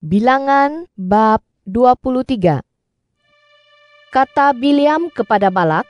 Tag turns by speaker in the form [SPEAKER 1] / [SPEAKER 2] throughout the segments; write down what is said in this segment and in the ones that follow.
[SPEAKER 1] Bilangan bab 23. Kata Bileam kepada Balak,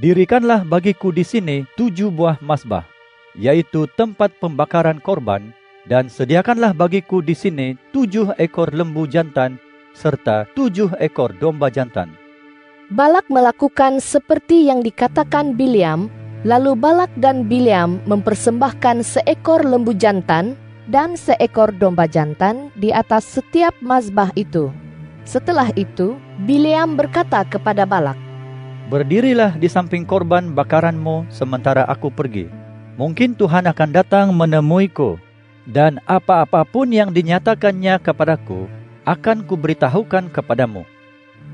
[SPEAKER 2] "Dirikanlah bagiku di sini 7 buah mazbah, yaitu tempat pembakaran korban, dan sediakanlah bagiku di sini 7 ekor lembu jantan serta 7 ekor domba jantan."
[SPEAKER 1] Balak melakukan seperti yang dikatakan Bileam, lalu Balak dan Bileam mempersembahkan seekor lembu jantan dan seekor domba jantan di atas setiap mazbah itu. Setelah itu, Bileam berkata kepada Balak,
[SPEAKER 2] "Berdirilah di samping korban bakaranmu sementara aku pergi. Mungkin Tuhan akan datang menemuiku, dan apa-apapun yang dinyatakannya kepadaku akan kuberitahukan kepadamu."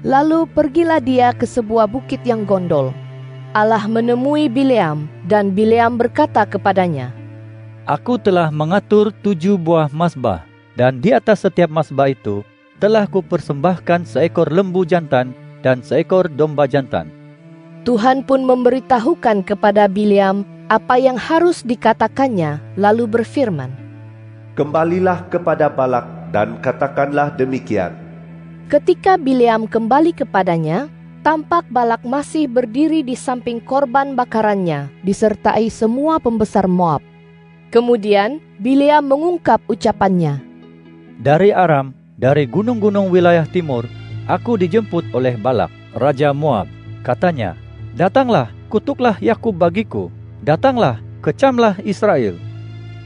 [SPEAKER 1] Lalu pergilah dia ke sebuah bukit yang gondol. Allah menemui Bileam, dan Bileam berkata kepadanya,
[SPEAKER 2] "Aku telah mengatur 7 buah mazbah, dan di atas setiap mazbah itu telah kupersembahkan seekor lembu jantan dan seekor domba jantan."
[SPEAKER 1] Tuhan pun memberitahukan kepada Bileam apa yang harus dikatakannya, lalu berfirman,
[SPEAKER 3] "Kembalilah kepada Balak dan katakanlah demikian."
[SPEAKER 1] Ketika Bileam kembali kepadanya, tampak Balak masih berdiri di samping korban bakarannya, disertai semua pembesar Moab. Kemudian Bileam mengungkap ucapannya,
[SPEAKER 2] "Dari Aram, dari gunung-gunung wilayah timur, aku dijemput oleh Balak, Raja Moab. Katanya, 'Datanglah, kutuklah Yakub bagiku. Datanglah, kecamlah Israel.'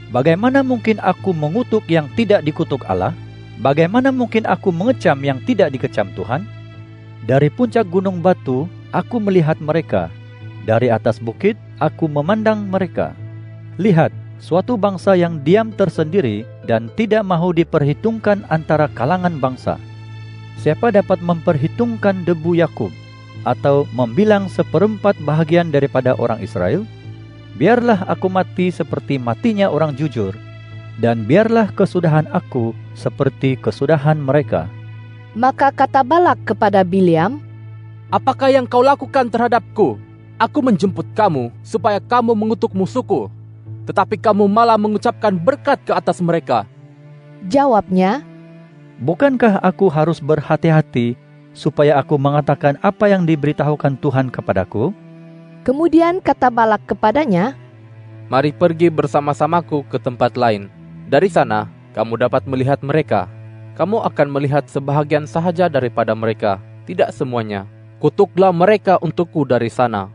[SPEAKER 2] Bagaimana mungkin aku mengutuk yang tidak dikutuk Allah? Bagaimana mungkin aku mengecam yang tidak dikecam Tuhan? Dari puncak gunung batu, aku melihat mereka. Dari atas bukit, aku memandang mereka. Lihat, suatu bangsa yang diam tersendiri dan tidak mahu diperhitungkan antara kalangan bangsa. Siapa dapat memperhitungkan debu Yakub atau membilang 1/4 bahagian daripada orang Israel? Biarlah aku mati seperti matinya orang jujur, dan biarlah kesudahan aku seperti kesudahan mereka."
[SPEAKER 1] Maka kata Balak kepada Bileam,
[SPEAKER 4] "Apakah yang kau lakukan terhadapku? Aku menjemput kamu supaya kamu mengutuk musuhku, tetapi kamu malah mengucapkan berkat ke atas mereka."
[SPEAKER 1] Jawabnya,
[SPEAKER 2] "Bukankah aku harus berhati-hati supaya aku mengatakan apa yang diberitahukan Tuhan kepadaku?"
[SPEAKER 1] Kemudian kata Balak kepadanya,
[SPEAKER 4] "Mari pergi bersama-samaku ke tempat lain. Dari sana, kamu dapat melihat mereka. Kamu akan melihat sebahagian sahaja daripada mereka, tidak semuanya. Kutuklah mereka untukku dari sana."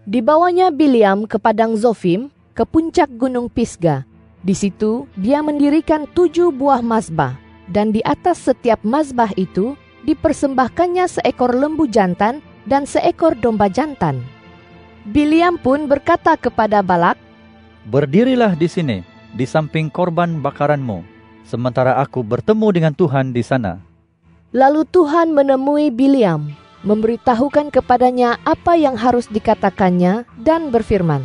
[SPEAKER 1] Dibawanya Bileam ke padang Zofim, ke puncak gunung Pisga. Di situ dia mendirikan 7 buah mazbah, dan di atas setiap mazbah itu dipersembahkannya seekor lembu jantan dan seekor domba jantan. Bileam pun berkata kepada Balak,
[SPEAKER 2] "Berdirilah di sini, di samping korban bakaranmu, sementara aku bertemu dengan Tuhan di sana."
[SPEAKER 1] Lalu Tuhan menemui Bileam, memberitahukan kepadanya apa yang harus dikatakannya, dan berfirman,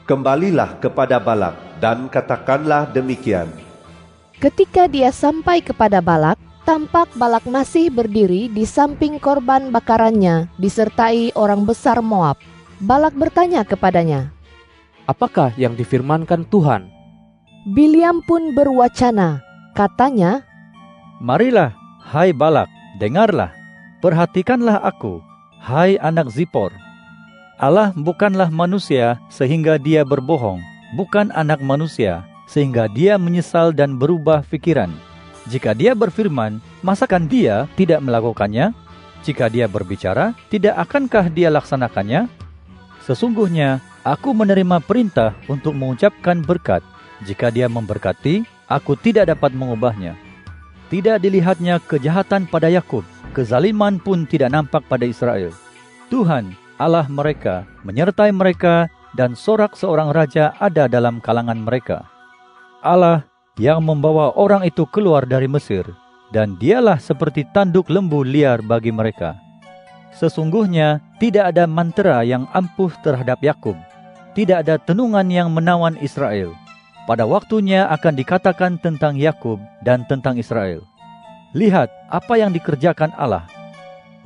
[SPEAKER 3] "Kembalilah kepada Balak dan katakanlah demikian."
[SPEAKER 1] Ketika dia sampai kepada Balak, tampak Balak masih berdiri di samping korban bakarannya, disertai orang besar Moab. Balak bertanya kepadanya,
[SPEAKER 4] "Apakah yang difirmankan Tuhan?"
[SPEAKER 1] Bileam pun berwacana, katanya,
[SPEAKER 2] "Marilah, hai Balak, dengarlah, perhatikanlah aku, hai anak Zippor. Allah bukanlah manusia sehingga dia berbohong, bukan anak manusia sehingga dia menyesal dan berubah pikiran. Jika dia berfirman, masakan dia tidak melakukannya? Jika dia berbicara, tidak akankah dia laksanakannya? Sesungguhnya, aku menerima perintah untuk mengucapkan berkat. Jika dia memberkati, aku tidak dapat mengubahnya. Tidak dilihatnya kejahatan pada Yakub, kezaliman pun tidak nampak pada Israel. Tuhan, Allah mereka, menyertai mereka, dan sorak seorang raja ada dalam kalangan mereka. Allah yang membawa orang itu keluar dari Mesir, dan dialah seperti tanduk lembu liar bagi mereka. Sesungguhnya tidak ada mantera yang ampuh terhadap Yakub, tidak ada tenungan yang menawan Israel. Pada waktunya akan dikatakan tentang Yakub dan tentang Israel, lihat apa yang dikerjakan Allah.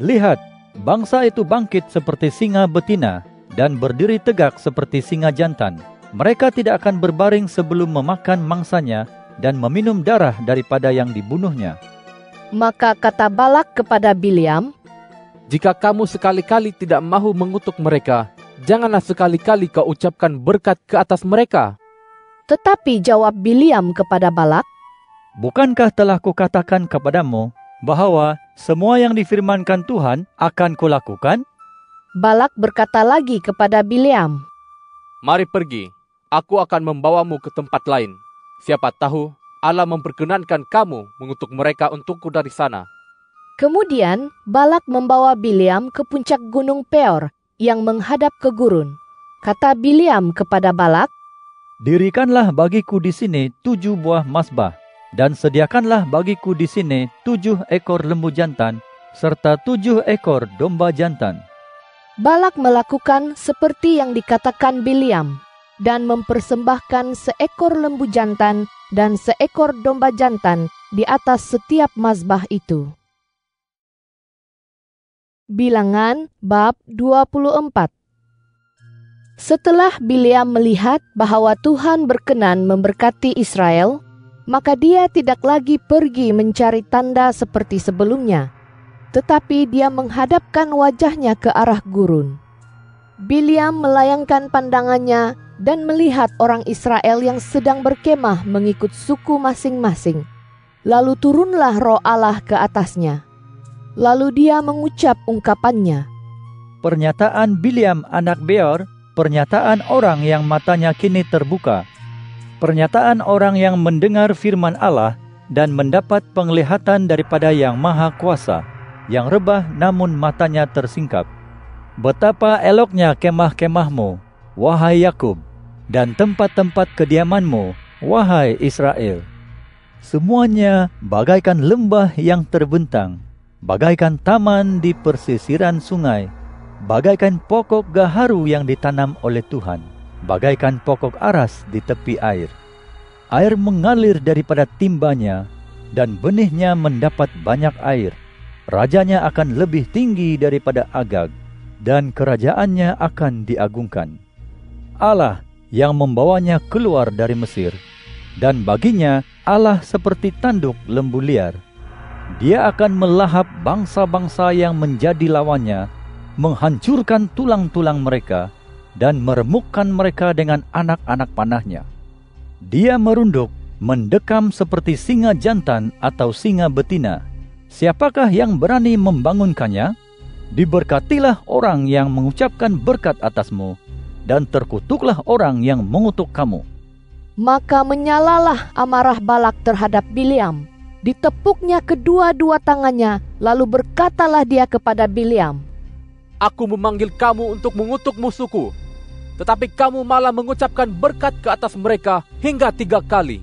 [SPEAKER 2] Lihat, bangsa itu bangkit seperti singa betina dan berdiri tegak seperti singa jantan. Mereka tidak akan berbaring sebelum memakan mangsanya, dan meminum darah daripada yang dibunuhnya.
[SPEAKER 1] Maka kata Balak kepada Bileam,
[SPEAKER 4] Jika kamu sekali-kali tidak mahu mengutuk mereka, janganlah sekali-kali kau ucapkan berkat ke atas mereka.
[SPEAKER 1] Tetapi jawab Bileam kepada Balak,
[SPEAKER 2] Bukankah telah kukatakan kepadamu bahwa semua yang difirmankan Tuhan akan kulakukan?
[SPEAKER 1] Balak berkata lagi kepada Bileam,
[SPEAKER 4] Mari pergi, aku akan membawamu ke tempat lain. Siapa tahu Allah memperkenankan kamu mengutuk mereka untukku dari sana.
[SPEAKER 1] Kemudian Balak membawa Bileam ke puncak gunung Peor yang menghadap ke gurun. Kata Bileam kepada Balak,
[SPEAKER 2] Dirikanlah bagiku di sini 7 buah mazbah, dan sediakanlah bagiku di sini 7 ekor lembu jantan, serta 7 ekor domba jantan.
[SPEAKER 1] Balak melakukan seperti yang dikatakan Bileam, dan mempersembahkan seekor lembu jantan dan seekor domba jantan di atas setiap mazbah itu. Bilangan bab 24. Setelah Bileam melihat bahwa Tuhan berkenan memberkati Israel, maka dia tidak lagi pergi mencari tanda seperti sebelumnya, tetapi dia menghadapkan wajahnya ke arah gurun. Bileam melayangkan pandangannya dan melihat orang Israel yang sedang berkemah mengikut suku masing-masing. Lalu turunlah roh Allah ke atasnya. Lalu dia mengucap ungkapannya.
[SPEAKER 2] Pernyataan Bileam anak Beor, pernyataan orang yang matanya kini terbuka. Pernyataan orang yang mendengar firman Allah dan mendapat penglihatan daripada Yang Maha Kuasa, yang rebah namun matanya tersingkap. Betapa eloknya kemah-kemahmu, wahai Yakub, dan tempat-tempat kediamanmu, wahai Israel. Semuanya bagaikan lembah yang terbentang, bagaikan taman di persisiran sungai, bagaikan pokok gaharu yang ditanam oleh Tuhan, bagaikan pokok aras di tepi air. Air mengalir daripada timbanya, dan benihnya mendapat banyak air. Rajanya akan lebih tinggi daripada Agag, dan kerajaannya akan diagungkan. Allah yang membawanya keluar dari Mesir, dan baginya Allah seperti tanduk lembu liar. Dia akan melahap bangsa-bangsa yang menjadi lawannya, menghancurkan tulang-tulang mereka, dan meremukkan mereka dengan anak-anak panahnya. Dia merunduk, mendekam seperti singa jantan atau singa betina. Siapakah yang berani membangunkannya? Diberkatilah orang yang mengucapkan berkat atasmu, dan terkutuklah orang yang mengutuk kamu.
[SPEAKER 1] Maka menyalalah amarah Balak terhadap Bileam. Ditepuknya kedua-dua tangannya, lalu berkatalah dia kepada Bileam,
[SPEAKER 4] Aku memanggil kamu untuk mengutuk musuhku, tetapi kamu malah mengucapkan berkat ke atas mereka hingga 3 kali.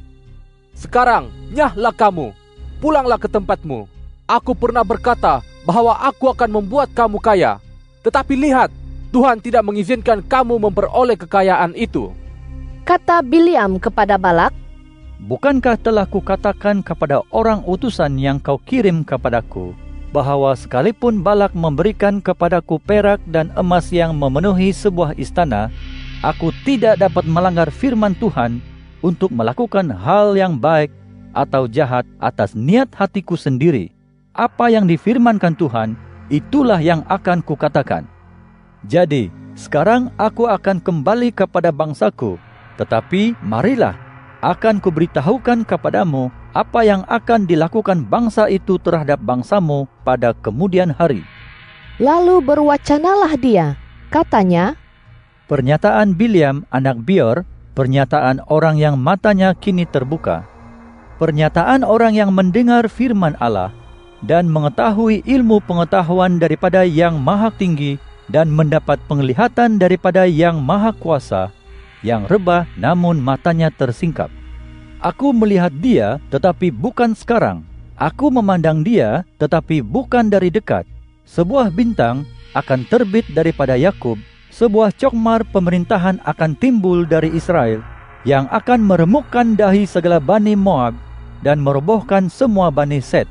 [SPEAKER 4] Sekarang, nyahlah kamu, pulanglah ke tempatmu. Aku pernah berkata bahwa aku akan membuat kamu kaya, tetapi lihat, Tuhan tidak mengizinkan kamu memperoleh kekayaan itu.
[SPEAKER 1] Kata Bileam kepada Balak,
[SPEAKER 2] Bukankah telah kukatakan kepada orang utusan yang kau kirim kepadaku, bahwa sekalipun Balak memberikan kepadaku perak dan emas yang memenuhi sebuah istana, aku tidak dapat melanggar firman Tuhan untuk melakukan hal yang baik atau jahat atas niat hatiku sendiri. Apa yang difirmankan Tuhan, itulah yang akan kukatakan. Jadi, sekarang aku akan kembali kepada bangsaku, tetapi marilah, akan kuberitahukan kepadamu apa yang akan dilakukan bangsa itu terhadap bangsamu pada kemudian hari.
[SPEAKER 1] Lalu berwacanalah dia, katanya,
[SPEAKER 2] Pernyataan Bileam anak Beor, pernyataan orang yang matanya kini terbuka. Pernyataan orang yang mendengar firman Allah dan mengetahui ilmu pengetahuan daripada Yang Maha Tinggi dan mendapat penglihatan daripada Yang Maha Kuasa, yang rebah namun matanya tersingkap. Aku melihat dia tetapi bukan sekarang. Aku memandang dia tetapi bukan dari dekat. Sebuah bintang akan terbit daripada Yakub, sebuah cokmar pemerintahan akan timbul dari Israel, yang akan meremukkan dahi segala Bani Moab dan merobohkan semua Bani Set.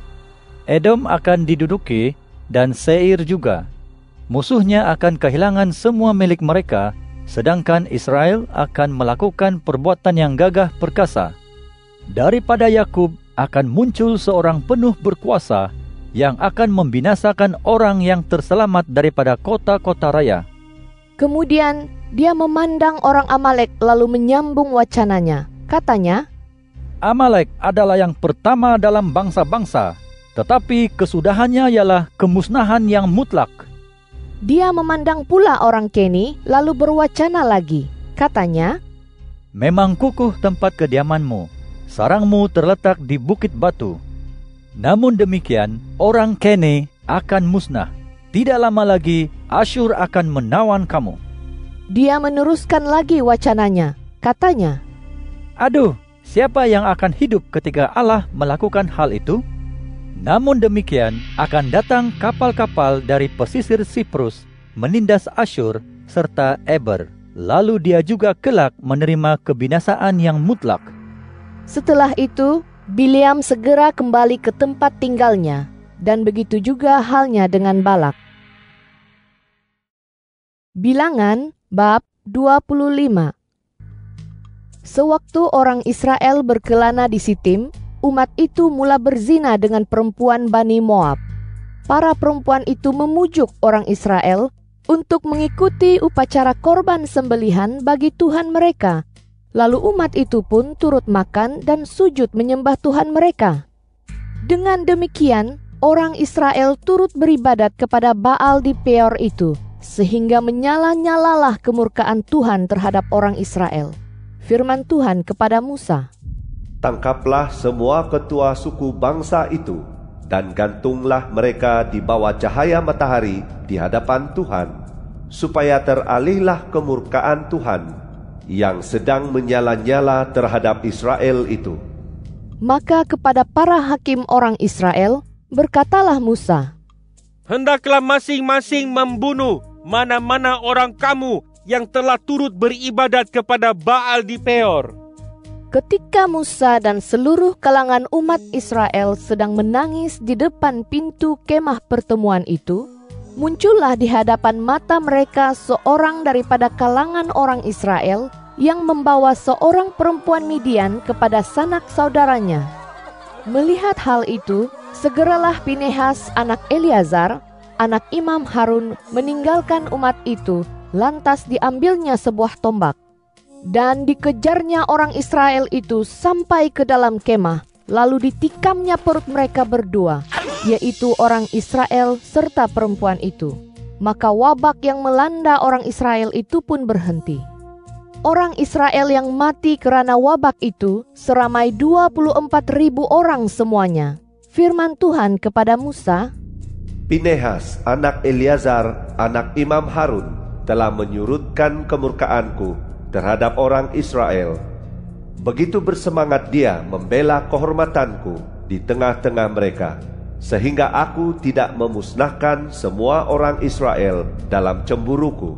[SPEAKER 2] Edom akan diduduki dan Seir juga. Musuhnya akan kehilangan semua milik mereka, sedangkan Israel akan melakukan perbuatan yang gagah perkasa. Daripada Yakub akan muncul seorang penuh berkuasa yang akan membinasakan orang yang terselamat daripada kota-kota raya.
[SPEAKER 1] Kemudian dia memandang orang Amalek lalu menyambung wacananya. Katanya,
[SPEAKER 2] Amalek adalah yang pertama dalam bangsa-bangsa, tetapi kesudahannya ialah kemusnahan yang mutlak.
[SPEAKER 1] Dia memandang pula orang Keni lalu berwacana lagi. Katanya,
[SPEAKER 2] Memang kukuh tempat kediamanmu, sarangmu terletak di bukit batu. Namun demikian, orang Keni akan musnah. Tidak lama lagi, Asyur akan menawan kamu.
[SPEAKER 1] dia meneruskan lagi wacananya. Katanya,
[SPEAKER 2] Aduh, siapa yang akan hidup ketika Allah melakukan hal itu? Namun demikian, akan datang kapal-kapal dari pesisir Siprus menindas Asyur serta Eber. Lalu dia juga kelak menerima kebinasaan yang mutlak.
[SPEAKER 1] setelah itu, Bileam segera kembali ke tempat tinggalnya, dan begitu juga halnya dengan Balak. Bilangan bab 25. Sewaktu orang Israel berkelana di Sitim, umat itu mula berzina dengan perempuan Bani Moab. Para perempuan itu memujuk orang Israel untuk mengikuti upacara korban sembelihan bagi Tuhan mereka. Lalu umat itu pun turut makan dan sujud menyembah Tuhan mereka. Dengan demikian, orang Israel turut beribadat kepada Baal di Peor itu, sehingga menyala-nyalalah kemurkaan Tuhan terhadap orang Israel. Firman Tuhan kepada Musa,
[SPEAKER 3] Tangkaplah semua ketua suku bangsa itu, dan gantunglah mereka di bawah cahaya matahari di hadapan Tuhan, supaya teralihlah kemurkaan Tuhan yang sedang menyala-nyala terhadap Israel itu.
[SPEAKER 1] Maka kepada para hakim orang Israel, berkatalah Musa,
[SPEAKER 5] Hendaklah masing-masing membunuh mana-mana orang kamu yang telah turut beribadat kepada Baal di Peor.
[SPEAKER 1] Ketika Musa dan seluruh kalangan umat Israel sedang menangis di depan pintu kemah pertemuan itu, muncullah di hadapan mata mereka seorang daripada kalangan orang Israel yang membawa seorang perempuan Midian kepada sanak saudaranya. Melihat hal itu, segeralah Pinehas anak Eleazar, anak Imam Harun, meninggalkan umat itu, lantas diambilnya sebuah tombak. Dan dikejarnya orang Israel itu sampai ke dalam kemah, lalu ditikamnya perut mereka berdua, yaitu orang Israel serta perempuan itu. Maka wabak yang melanda orang Israel itu pun berhenti. Orang Israel yang mati karena wabak itu seramai 24.000 orang semuanya. Firman Tuhan kepada Musa,
[SPEAKER 3] Pinehas anak Eleazar anak Imam Harun telah menyurutkan kemurkaanku terhadap orang Israel. Begitu bersemangat dia membela kehormatanku di tengah-tengah mereka, sehingga aku tidak memusnahkan semua orang Israel dalam cemburuku.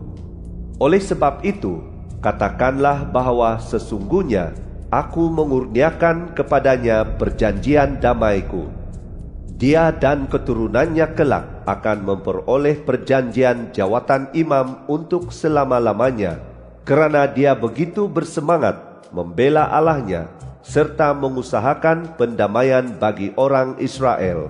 [SPEAKER 3] Oleh sebab itu, katakanlah bahwa sesungguhnya aku mengurniakan kepadanya perjanjian damaiku. Dia dan keturunannya kelak akan memperoleh perjanjian jawatan imam untuk selama-lamanya, kerana dia begitu bersemangat membela Allahnya serta mengusahakan pendamaian bagi orang Israel.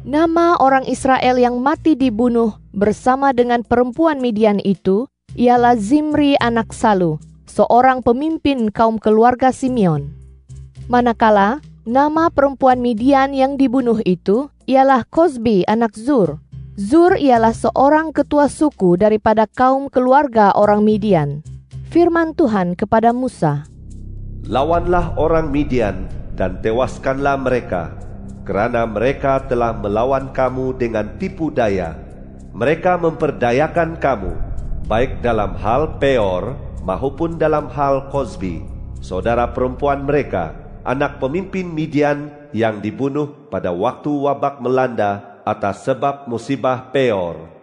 [SPEAKER 1] nama orang Israel yang mati dibunuh bersama dengan perempuan Midian itu ialah Zimri anak Salu, seorang pemimpin kaum keluarga Simeon. Manakala nama perempuan Midian yang dibunuh itu ialah Kozbi anak Zur. Zur ialah seorang ketua suku daripada kaum keluarga orang Midian. Firman Tuhan kepada Musa,
[SPEAKER 3] Lawanlah orang Midian dan tewaskanlah mereka, kerana mereka telah melawan kamu dengan tipu daya. Mereka memperdayakan kamu, baik dalam hal Peor maupun dalam hal Kozbi, saudara perempuan mereka, anak pemimpin Midian yang dibunuh pada waktu wabak melanda atas sebab musibah Peor.